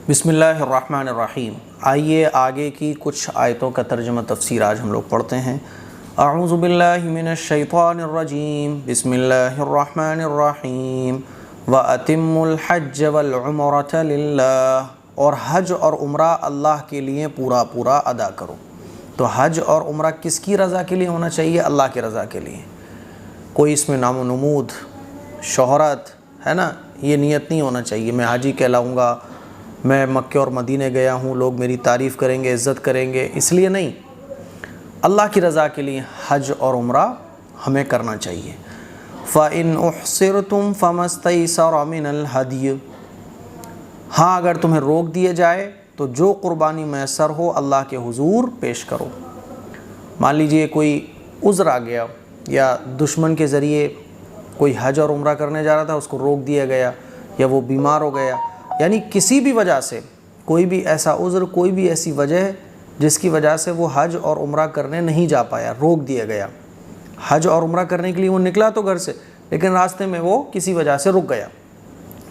بسم اللہ الرحمن الرحیم۔ آئیے آگے کی کچھ آیتوں کا ترجمہ تفسیر آج ہم لوگ پڑھتے ہیں۔ اعوذ باللہ من الشیطان الرجیم، بسم اللہ الرحمن الرحیم۔ وَأَتِمُّوا الْحَجَّ وَالْعُمْرَةَ لِلَّهِ، اور حج اور عمرہ اللہ کے لیے پورا ادا کرو۔ تو حج اور عمرہ کس کی رضا کے لیے ہونا چاہیے؟ اللہ کی رضا کے لیے۔ کوئی اس میں نام و نمود، شہرت ہے نا، یہ نیت نہیں ہونا چاہیے میں حاجی کہلاؤں گا، میں مکہ اور مدینہ گیا ہوں، لوگ میری تعریف کریں گے، عزت کریں گے، اس لیے نہیں، اللہ کی رضا کے لیے حج اور عمرہ ہمیں کرنا چاہیے۔ فَإِنْ أُحْصِرْتُمْ فَمَا اسْتَيْسَرَ مِنَ الْهَدْيِ، ہاں اگر تمہیں روک دیے جائے تو جو قربانی میسر ہو اللہ کے حضور پیش کرو۔ مان لیجئے کوئی عذر آ گیا یا دشمن کے ذریعے کوئی حج اور عمرہ کرنے جا رہا تھا، اس کو روک دیا گیا، یا وہ بیمار ہو گیا، یعنی کسی بھی وجہ سے کوئی بھی ایسا عذر، کوئی بھی ایسی وجہ ہے جس کی وجہ سے وہ حج اور عمرہ کرنے نہیں جا پایا، روک دیا گیا۔ حج اور عمرہ کرنے کے لیے وہ نکلا تو گھر سے، لیکن راستے میں وہ کسی وجہ سے رک گیا،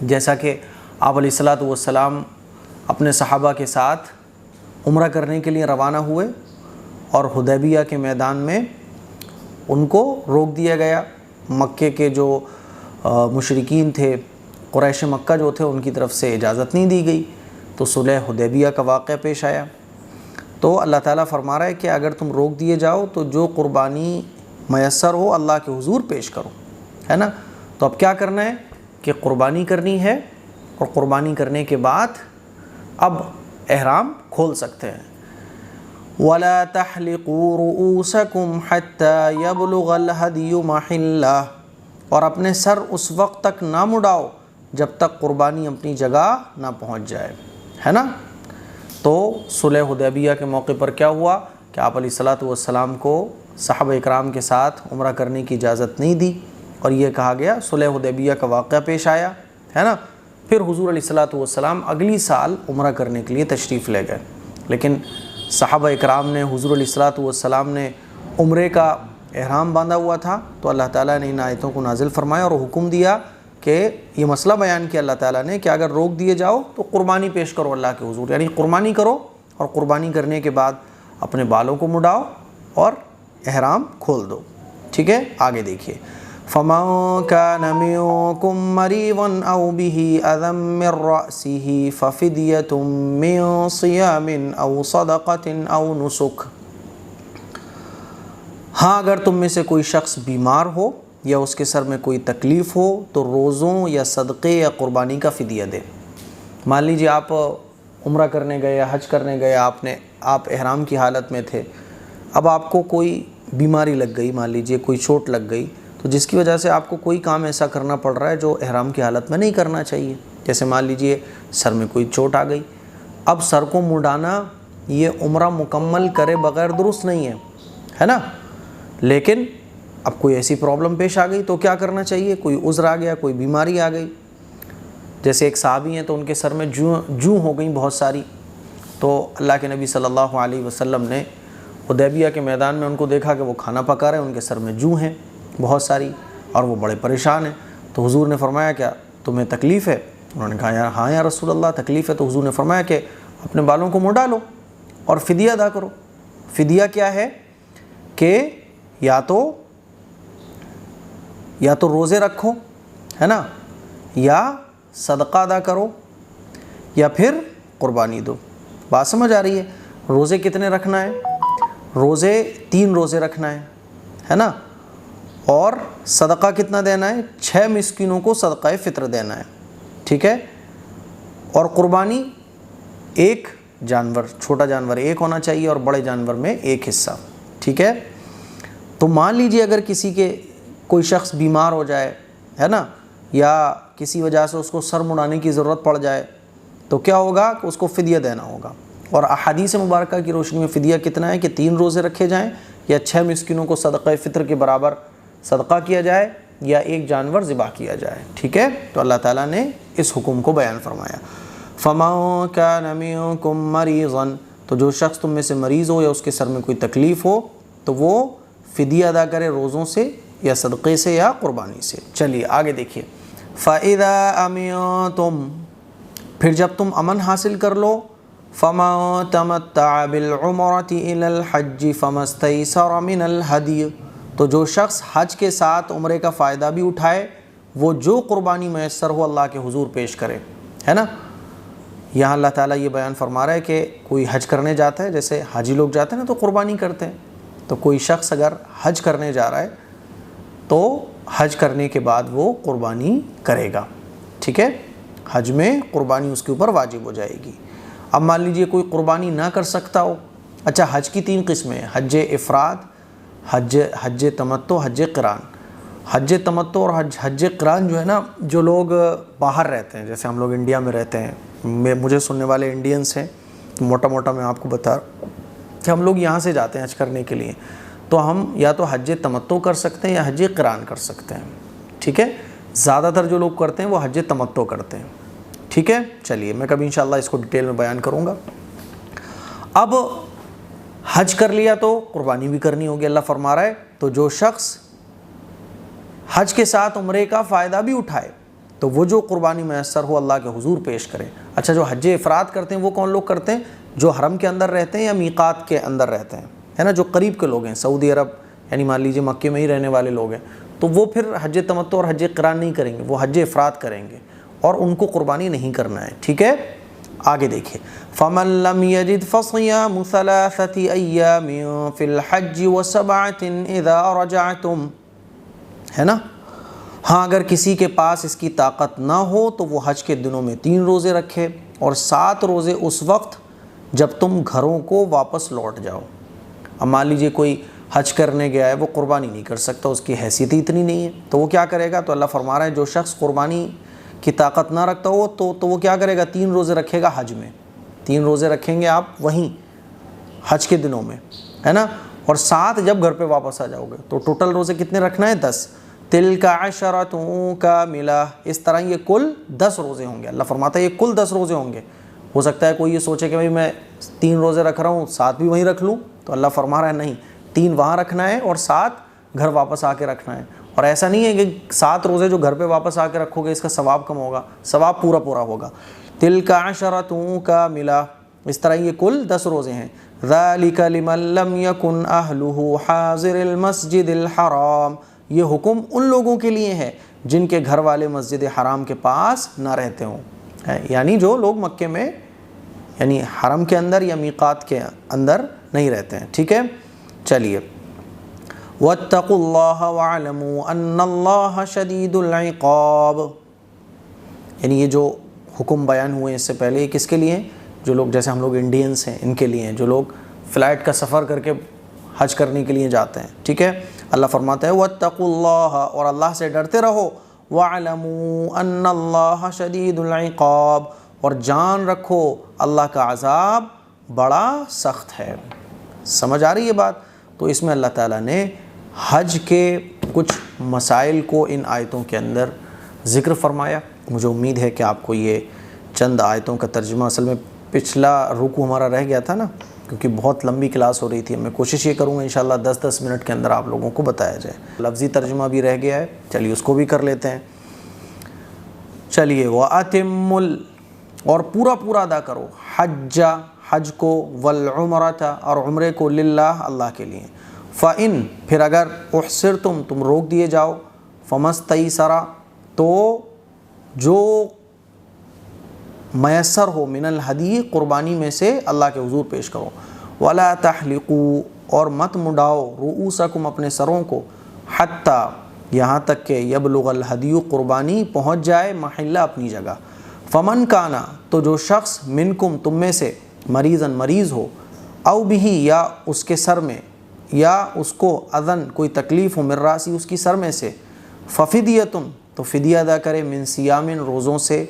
جیسا کہ آپ علیہ الصلوۃ والسلام اپنے صحابہ کے ساتھ عمرہ کرنے کے لیے روانہ ہوئے اور حدیبیہ کے میدان میں ان کو روک دیا گیا۔ مکے کے جو مشرکین تھے، قریش مکہ جو تھے، ان کی طرف سے اجازت نہیں دی گئی، تو صلح حدیبیہ کا واقعہ پیش آیا۔ تو اللہ تعالیٰ فرما رہا ہے کہ اگر تم روک دیے جاؤ تو جو قربانی میسر ہو اللہ کے حضور پیش کرو، ہے نا۔ تو اب کیا کرنا ہے کہ قربانی کرنی ہے، اور قربانی کرنے کے بعد اب احرام کھول سکتے ہیں۔ وَلَا تَحْلِقُوا رُؤُوسَكُمْ حَتَّى يَبْلُغَ الْهَدْيُ مَحِلَّهُ، اور اپنے سر اس وقت تک نہ مڈاؤ جب تک قربانی اپنی جگہ نہ پہنچ جائے، ہے نا۔ تو صلح حدیبیہ کے موقع پر کیا ہوا کہ آپ علیہ الصلوۃ والسلام کو صحابہ اکرام کے ساتھ عمرہ کرنے کی اجازت نہیں دی، اور یہ کہا گیا، صلح حدیبیہ کا واقعہ پیش آیا، ہے نا۔ پھر حضور علیہ الصلوۃ والسلام اگلی سال عمرہ کرنے کے لیے تشریف لے گئے، لیکن صحابہ اکرام نے، حضور علیہ الصلوۃ والسلام نے عمرے کا احرام باندھا ہوا تھا، تو اللہ تعالیٰ نے ان آیتوں کو نازل فرمایا اور حکم دیا کہ یہ مسئلہ بیان کیا اللہ تعالیٰ نے کہ اگر روک دیے جاؤ تو قربانی پیش کرو اللہ کے حضور، یعنی قربانی کرو، اور قربانی کرنے کے بعد اپنے بالوں کو مڈاؤ اور احرام کھول دو، ٹھیک ہے۔ آگے دیکھیے، فَمَن كَانَ مِنكُم مَّرِيضًا أَوْ بِهِ أَذًى مِّن رَّأْسِهِ فَفِدْيَةٌ مِّن صِيَامٍ أَوْ صَدَقَةٍ أَوْ نُسُكٍ، ہاں اگر تم میں سے کوئی شخص بیمار ہو یا اس کے سر میں کوئی تکلیف ہو تو روزوں یا صدقے یا قربانی کا فدیہ دے۔ مان لیجیے آپ عمرہ کرنے گئے یا حج کرنے گئے، آپ احرام کی حالت میں تھے، اب آپ کو کوئی بیماری لگ گئی، مان لیجیے کوئی چوٹ لگ گئی، تو جس کی وجہ سے آپ کو کوئی کام ایسا کرنا پڑ رہا ہے جو احرام کی حالت میں نہیں کرنا چاہیے، جیسے مان لیجیے سر میں کوئی چوٹ آ گئی، اب سر کو مڈانا یہ عمرہ مکمل کرے بغیر درست نہیں ہے نا۔ لیکن اب کوئی ایسی پرابلم پیش آ گئی تو کیا کرنا چاہیے؟ کوئی عذر آ گیا، کوئی بیماری آ گئی، جیسے ایک صحابی ہیں تو ان کے سر میں جوں ہو گئیں بہت ساری، تو اللہ کے نبی صلی اللہ علیہ وسلم نے حدیبیہ کے میدان میں ان کو دیکھا کہ وہ کھانا پکا رہے ہیں، ان کے سر میں جوں ہیں بہت ساری اور وہ بڑے پریشان ہیں، تو حضور نے فرمایا کیا تمہیں تکلیف ہے؟ انہوں نے کہا ہاں یا رسول اللہ تکلیف ہے، تو حضور نے فرمایا کہ اپنے بالوں کو مڈا لو اور فدیہ ادا کرو۔ فدیہ کیا ہے کہ یا تو روزے رکھو، ہے نا، یا صدقہ ادا کرو، یا پھر قربانی دو۔ بات سمجھ آ رہی ہے؟ روزے کتنے رکھنا ہے؟ روزے 3 روزے رکھنا ہے نا، اور صدقہ کتنا دینا ہے؟ 6 مسکینوں کو صدقہ فطر دینا ہے، ٹھیک ہے۔ اور قربانی ایک جانور، چھوٹا جانور ایک ہونا چاہیے اور بڑے جانور میں ایک حصہ، ٹھیک ہے۔ تو مان لیجئے اگر کسی کے کوئی شخص بیمار ہو جائے، ہے نا، یا کسی وجہ سے اس کو سر مڑانے کی ضرورت پڑ جائے، تو کیا ہوگا کہ اس کو فدیہ دینا ہوگا۔ اور احادیث مبارکہ کی روشنی میں فدیہ کتنا ہے کہ 3 روزے رکھے جائیں، یا 6 مسکینوں کو صدقہ فطر کے برابر صدقہ کیا جائے، یا ایک جانور ذبح کیا جائے، ٹھیک ہے۔ تو اللہ تعالیٰ نے اس حکم کو بیان فرمایا۔ فَمَن كَانَ مِنكُم مَّرِيضًا، تو جو شخص تم میں سے مریض ہو یا اس کے سر میں کوئی تکلیف ہو تو وہ فدیہ ادا کرے روزوں سے یا صدقے سے یا قربانی سے۔ چلیے آگے دیکھیے، فَإِذَا أَمِنْتُمْ، پھر جب تم امن حاصل کر لو فَمَن تَمَتَّعَ بِالْعُمْرَةِ إِلَى الْحَجِّ فَمَا اسْتَيْسَرَ مِنَ الْهَدْيِ، تو جو شخص حج کے ساتھ عمرے کا فائدہ بھی اٹھائے وہ جو قربانی میسر ہو اللہ کے حضور پیش کرے، ہے نا۔ یہاں اللہ تعالیٰ یہ بیان فرما رہا ہے کہ کوئی حج کرنے جاتا ہے، جیسے حاجی لوگ جاتے ہیں نا تو قربانی کرتے ہیں، تو کوئی شخص اگر حج کرنے جا رہا ہے تو حج کرنے کے بعد وہ قربانی کرے گا، ٹھیک ہے، حج میں قربانی اس کے اوپر واجب ہو جائے گی۔ اب مان لیجئے کوئی قربانی نہ کر سکتا ہو، اچھا حج کی 3 قسمیں ہیں، حج افراد، حج تمتع، حج قران۔ حج تمتع اور حج قران جو ہے نا، جو لوگ باہر رہتے ہیں، جیسے ہم لوگ انڈیا میں رہتے ہیں، مجھے سننے والے انڈینس ہیں، موٹا موٹا میں آپ کو بتا کہ ہم لوگ یہاں سے جاتے ہیں حج کرنے کے لیے، تو ہم یا تو حج تمتع کر سکتے ہیں یا حج قران کر سکتے ہیں، ٹھیک ہے۔ زیادہ تر جو لوگ کرتے ہیں وہ حج تمتع کرتے ہیں، ٹھیک ہے۔ چلیے میں کبھی انشاءاللہ اس کو ڈیٹیل میں بیان کروں گا۔ اب حج کر لیا تو قربانی بھی کرنی ہوگی، اللہ فرما رہا ہے تو جو شخص حج کے ساتھ عمرے کا فائدہ بھی اٹھائے تو وہ جو قربانی میسر ہو اللہ کے حضور پیش کرے۔ اچھا جو حج افراد کرتے ہیں وہ کون لوگ کرتے ہیں؟ جو حرم کے اندر رہتے ہیں یا میقات کے اندر رہتے ہیں، ہے نا، جو قریب کے لوگ ہیں، سعودی عرب یعنی مان لیجیے مکے میں ہی رہنے والے لوگ ہیں، تو وہ پھر حج تمتع اور حج قران نہیں کریں گے، وہ حج افراد کریں گے اور ان کو قربانی نہیں کرنا ہے، ٹھیک ہے۔ آگے دیکھیں، فَمَن لَّمْ يَجِدْ فَصِيَامُ ثَلَاثَةِ أَيَّامٍ فِي الْحَجِّ وَسَبْعَةٍ إِذَا رَجَعْتُمْ، ہے نا۔ ہاں اگر کسی کے پاس اس کی طاقت نہ ہو تو وہ حج کے دنوں میں 3 روزے رکھے اور 7 روزے اس وقت جب تم گھروں کو واپس لوٹ جاؤ۔ اب مان لیجیے کوئی حج کرنے گیا ہے، وہ قربانی نہیں کر سکتا، اس کی حیثیت ہی اتنی نہیں ہے، تو وہ کیا کرے گا؟ تو اللہ فرما رہا ہے جو شخص قربانی کی طاقت نہ رکھتا ہو تو وہ کیا کرے گا؟ 3 روزے رکھے گا حج میں، 3 روزے رکھیں گے آپ وہیں حج کے دنوں میں، ہے نا، اور 7 جب گھر پہ واپس آ جاؤ گے، تو ٹوٹل روزے کتنے رکھنا ہے؟ 10۔ تِلْكَ عَشَرَةٌ كَامِلَةٌ، اس طرح یہ کل 10 روزے ہوں گے۔ اللہ فرماتا ہے یہ کل 10 روزے ہوں گے۔ ہو سکتا ہے کوئی یہ سوچے کہ بھائی میں 3 روزے رکھ رہا ہوں، 7 بھی وہیں رکھ لوں، تو اللہ فرما رہا ہے نہیں، 3 وہاں رکھنا ہے اور 7 گھر واپس آ کے رکھنا ہے۔ اور ایسا نہیں ہے کہ 7 روزے جو گھر پہ واپس آ کے رکھو گے اس کا ثواب کم ہوگا، ثواب پورا پورا ہوگا۔ تِلْكَ عَشَرَةٌ كَامِلَةٌ، اس طرح یہ کل 10 روزے ہیں۔ ذَلِكَ لِمَن لَّمْ يَكُنْ أَهْلُهُ حَاضِرِ الْمَسْجِدِ الْحَرَامِ، یہ حکم ان لوگوں کے لیے ہے جن کے گھر والے مسجد حرام کے پاس نہ رہتے ہوں، یعنی جو لوگ مکے میں یعنی حرم کے اندر یا میقات کے اندر نہیں رہتے ہیں، ٹھیک ہے۔ چلیے، وَاتَّقُوا اللَّهَ وَاعْلَمُوا أَنَّ اللَّهَ شَدِيدُ الْعِقَابِ، یعنی یہ جو حکم بیان ہوئے اس سے پہلے یہ کس کے لیے ہیں؟ جو لوگ جیسے ہم لوگ انڈینس ہیں ان کے لیے ہیں، جو لوگ فلائٹ کا سفر کر کے حج کرنے کے لیے جاتے ہیں، ٹھیک ہے۔ اللہ فرماتا ہے وَاتَّقُوا اللَّهَ، اور اللہ سے ڈرتے رہو، وَاعْلَمُوا أَنَّ اللَّهَ شَدِيدُ الْعِقَابِ، اور جان رکھو اللہ کا عذاب بڑا سخت ہے۔ سمجھ آ رہی ہے بات؟ تو اس میں اللہ تعالیٰ نے حج کے کچھ مسائل کو ان آیتوں کے اندر ذکر فرمایا۔ مجھے امید ہے کہ آپ کو یہ چند آیتوں کا ترجمہ، اصل میں پچھلا رکوع ہمارا رہ گیا تھا نا، کیونکہ بہت لمبی کلاس ہو رہی تھی، میں کوشش یہ کروں گا انشاءاللہ 10-10 منٹ کے اندر آپ لوگوں کو بتایا جائے۔ لفظی ترجمہ بھی رہ گیا ہے، چلیے اس کو بھی کر لیتے ہیں۔ چلیے، وَأَتِمُّ، اور پورا پورا ادا کرو، حج کو، والعمرۃ، اور عمرے کو، للہ، اللہ کے لیے۔ فَإِن، پھر اگر احصرتم، تم روک دیے جاؤ، فَمَسْتَيْسَرَ، تو جو میسر ہو، من الہدی، قربانی میں سے اللہ کے حضور پیش کرو۔ وَلَا تَحْلِقُوا، اور مت مڈاؤ، رؤوسکم، اپنے سروں کو، حتیٰ، یہاں تک کہ یبلغ الہدی، قربانی پہنچ جائے محلہ، اپنی جگہ۔ فمن کانا، تو جو شخص، منکم، تم میں سے، مریضاً، مریض ہو، او بھی، یا اس کے سر میں، یا اس کو، اذن، کوئی تکلیف ہو، من راسی، اس کی سر میں سے، ففدیتن، تو فدیہ ادا کرے، من صیام، روزوں سے،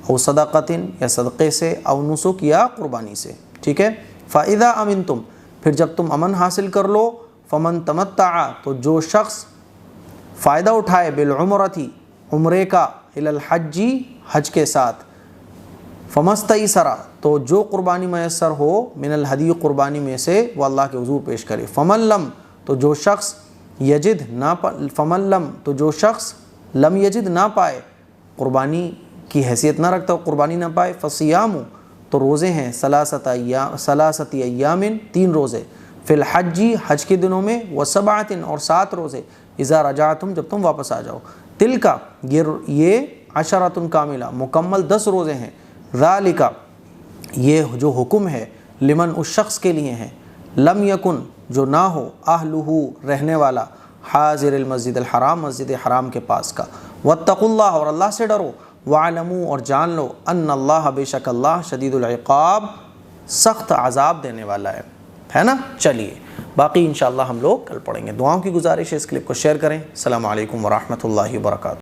او صدقۃ، یا صدقے سے، او نسک، یا قربانی سے، ٹھیک ہے۔ فاذا امنتم، پھر جب تم امن حاصل کر لو، فمن تمتع، تو جو شخص فائدہ اٹھائے، بالعمرۃ، عمرے کا، الی الحج، حج کے ساتھ، فمستیسر، تو جو قربانی میسر ہو، من الہدی، قربانی میں سے، وہ اللہ کے حضور پیش کرے۔ فمن لم، تو جو شخص یجد، نہ فمن لم، تو جو شخص لم یجد، نہ پائے قربانی کی حیثیت نہ رکھتا ہو، قربانی نہ پائے، فصیام، تو روزے ہیں ثلاثۃ ایام 3 روزے، فی الحج حج کے دنوں میں، وسبعۃ اور 7 روزے اذا رجعتم جب تم واپس آ جاؤ، تلک یہ عشرۃ کاملہ مکمل 10 روزے ہیں، ذالک یہ جو حکم ہے لمن اس شخص کے لیے ہیں، لم یکن جو نہ ہو اہلہ رہنے والا، حاضر المسجد الحرام مسجد حرام کے پاس کا، واتقوا اللہ اور اللہ سے ڈرو، وعلموا اور جان لو، ان اللہ بے شک اللہ شدید العقاب سخت عذاب دینے والا ہے نا۔ چلیے باقی انشاءاللہ ہم لوگ کل پڑھیں گے۔ دعاؤں کی گزارش ہے اس کلپ کو شیئر کریں۔ السلام علیکم ورحمۃ اللہ وبرکاتہ۔